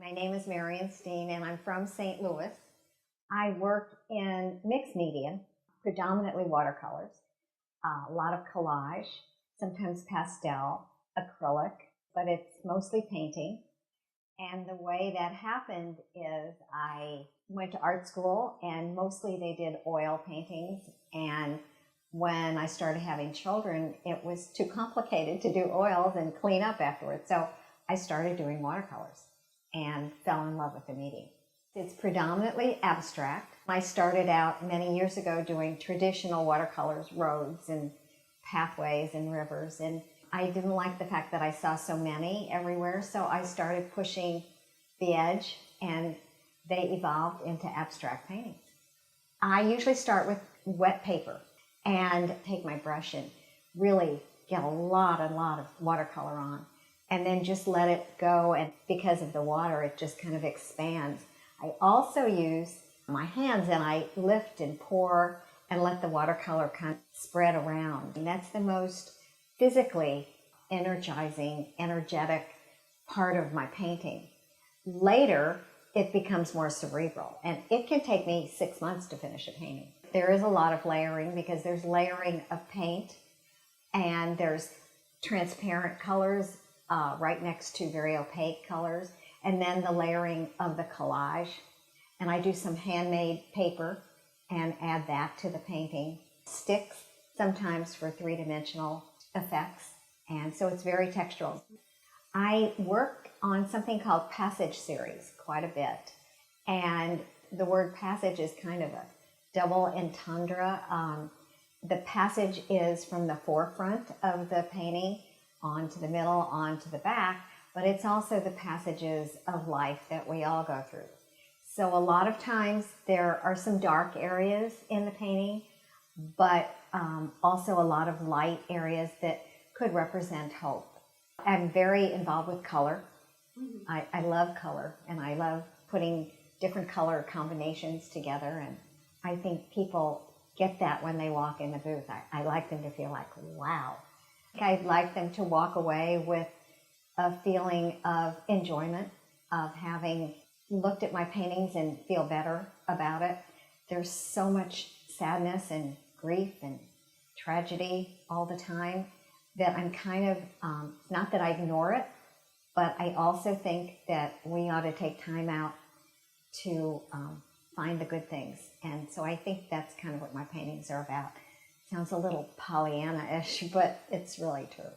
My name is Marian Steen and I'm from St. Louis. I work in mixed media, predominantly watercolors, a lot of collage, sometimes pastel, acrylic, but it's mostly painting. And the way that happened is I went to art school and mostly they did oil paintings. And when I started having children, it was too complicated to do oils and clean up afterwards. So I started doing watercolors and fell in love with the medium. It's predominantly abstract. I started out many years ago doing traditional watercolors, roads and pathways and rivers, and I didn't like the fact that I saw so many everywhere, so I started pushing the edge and they evolved into abstract paintings. I usually start with wet paper and take my brush and really get a lot of watercolor on and then just let it go, and because of the water it just kind of expands. I also use my hands and I lift and pour and let the watercolor kind of spread around, and that's the most physically energizing, energetic part of my painting. Later, it becomes more cerebral, and it can take me 6 months to finish a painting. There is a lot of layering because there's layering of paint and there's transparent colors right next to very opaque colors, and then the layering of the collage. And I do some handmade paper and add that to the painting. Sticks sometimes for three-dimensional effects, and so it's very textural. I work on something called passage series quite a bit, and the word passage is kind of a double entendre. The passage is from the forefront of the painting onto the middle, onto the back, but it's also the passages of life that we all go through. So a lot of times there are some dark areas in the painting, but also a lot of light areas that could represent hope. I'm very involved with color. I love color, and I love putting different color combinations together, and I think people get that when they walk in the booth. I like them to feel like, wow. I'd like them to walk away with a feeling of enjoyment, of having looked at my paintings and feel better about it. There's so much sadness and grief and tragedy all the time that I'm kind of, not that I ignore it, but I also think that we ought to take time out to find the good things. And so I think that's kind of what my paintings are about. Sounds a little Pollyanna-ish, but it's really true.